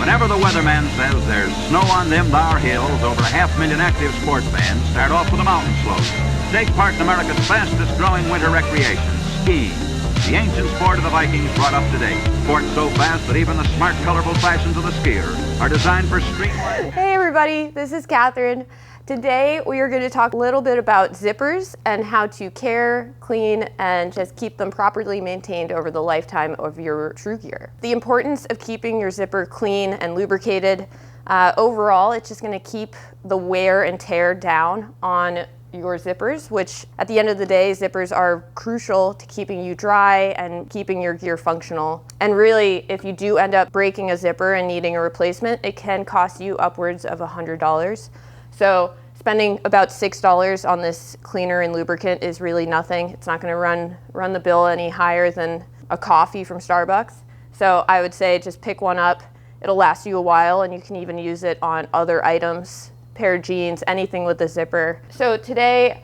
Whenever the weatherman says there's snow on them thar hills, over 500,000 active sports fans start off with a mountain slope. Take part in America's fastest growing winter recreation, skiing. The ancient sport of the Vikings brought up to date. Sport so fast that even the smart, colorful fashions of the skier are designed for streamlined. Hey everybody, this is Catherine. Today we are going to talk a little bit about zippers and how to care, clean, and just keep them properly maintained over the lifetime of your Trew gear. The importance of keeping your zipper clean and lubricated. Overall, it's just going to keep the wear and tear down on your zippers, which at the end of the day, zippers are crucial to keeping you dry and keeping your gear functional. And really, if you do end up breaking a zipper and needing a replacement, it can cost you upwards of $100. So spending about $6 on this cleaner and lubricant is really nothing. It's not going to run the bill any higher than a coffee from Starbucks. So I would say just pick one up. It'll last you a while, and you can even use it on other items, pair of jeans, anything with a zipper. So today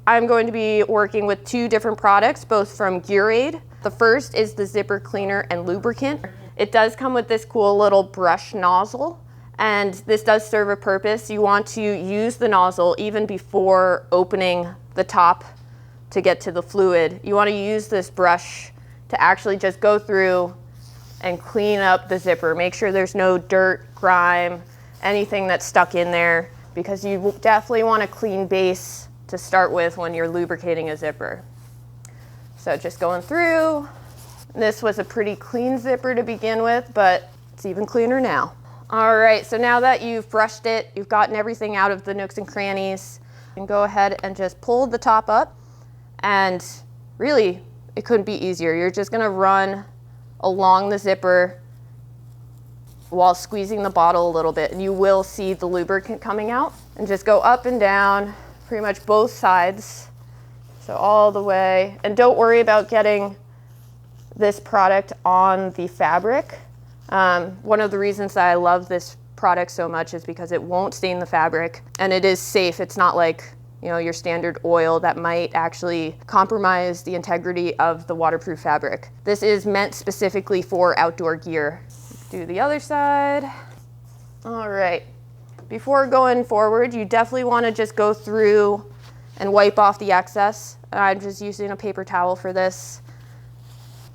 I'm going to be working with two different products, both from Gear. The first is the zipper cleaner and lubricant. It does come with this cool little brush nozzle, and this does serve a purpose. You want to use the nozzle even before opening the top to get to the fluid. You want to use this brush to actually just go through and clean up the zipper. Make sure there's no dirt, grime, anything that's stuck in there, because you definitely want a clean base to start with when you're lubricating a zipper. So just going through. This was a pretty clean zipper to begin with, but it's even cleaner now. All right, so now that you've brushed it, you've gotten everything out of the nooks and crannies, you can go ahead and just pull the top up, and really, it couldn't be easier. You're just gonna run along the zipper while squeezing the bottle a little bit, and you will see the lubricant coming out, and just go up and down pretty much both sides, so all the way. And don't worry about getting this product on the fabric. One of the reasons that I love this product so much is because it won't stain the fabric, and it is safe. It's not like, you know, your standard oil that might actually compromise the integrity of the waterproof fabric. This is meant specifically for outdoor gear. Do the other side. All right, before going forward, you definitely want to just go through and wipe off the excess. I'm just using a paper towel for this.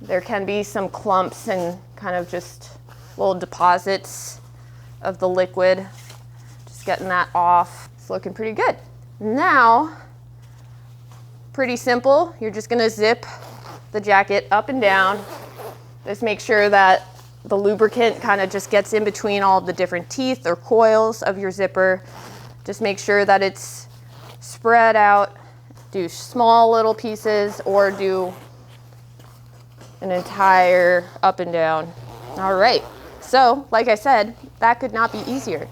There can be some clumps and kind of just little deposits of the liquid. Just getting that off. It's looking pretty good. Now, pretty simple. You're just gonna zip the jacket up and down. Just make sure that the lubricant kind of just gets in between all the different teeth or coils of your zipper. Just make sure that it's spread out. Do small little pieces or do an entire up and down. All right, so like I said, that could not be easier.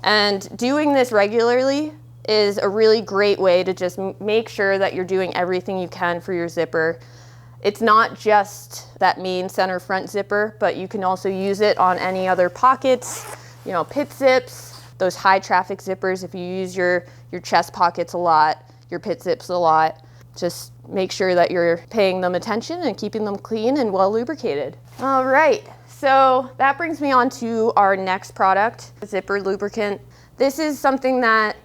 And doing this regularly is a really great way to just make sure that you're doing everything you can for your zipper. It's not just that main center front zipper, but you can also use it on any other pockets, you know, pit zips, those high traffic zippers. If you use your chest pockets a lot, your pit zips a lot, just make sure that you're paying them attention and keeping them clean and well lubricated. All right, so that brings me on to our next product, zipper lubricant. This is something that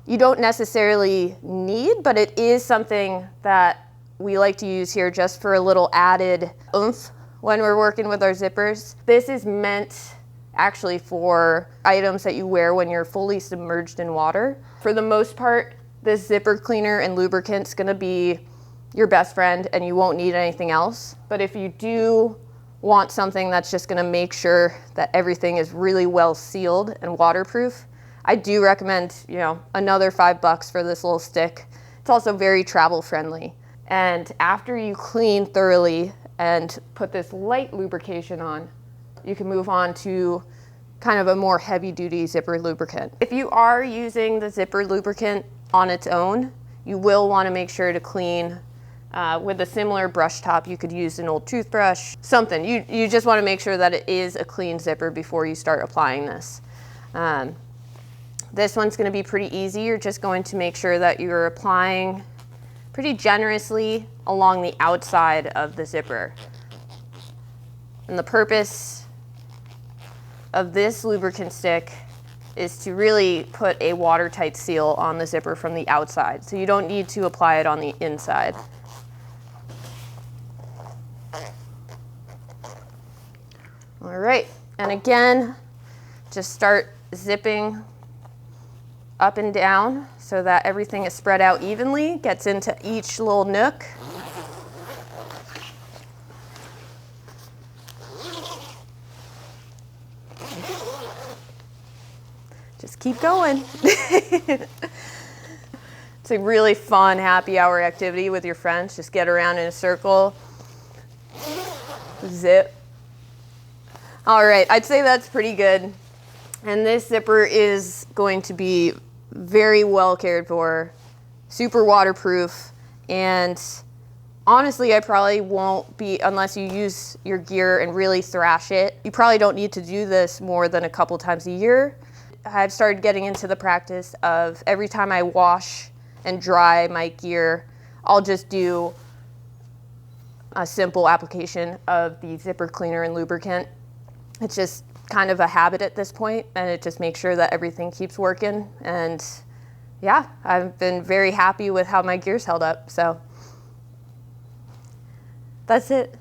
you don't necessarily need, but it is something that we like to use here just for a little added oomph when we're working with our zippers. This is meant actually for items that you wear when you're fully submerged in water. For the most part, this zipper cleaner and lubricant is gonna be your best friend and you won't need anything else. But if you do want something that's just gonna make sure that everything is really well sealed and waterproof, I do recommend, you know, another $5 for this little stick. It's also very travel friendly. And after you clean thoroughly and put this light lubrication on, you can move on to kind of a more heavy duty zipper lubricant. If you are using the zipper lubricant on its own, you will want to make sure to clean with a similar brush top. You could use an old toothbrush, something. You just want to make sure that it is a clean zipper before you start applying this. This one's going to be pretty easy. You're just going to make sure that you're applying pretty generously along the outside of the zipper. And the purpose of this lubricant stick is to really put a watertight seal on the zipper from the outside. So you don't need to apply it on the inside. All right, and again, just start zipping up and down so that everything is spread out evenly, gets into each little nook. Just keep going. It's a really fun happy hour activity with your friends. Just get around in a circle, zip. All right, I'd say that's pretty good. And this zipper is going to be very well cared for, super waterproof, and honestly, I probably won't be, unless you use your gear and really thrash it, you probably don't need to do this more than a couple times a year. I've started getting into the practice of every time I wash and dry my gear, I'll just do a simple application of the zipper cleaner and lubricant. It's just kind of a habit at this point, and it just makes sure that everything keeps working. And yeah, I've been very happy with how my gear's held up. So that's it.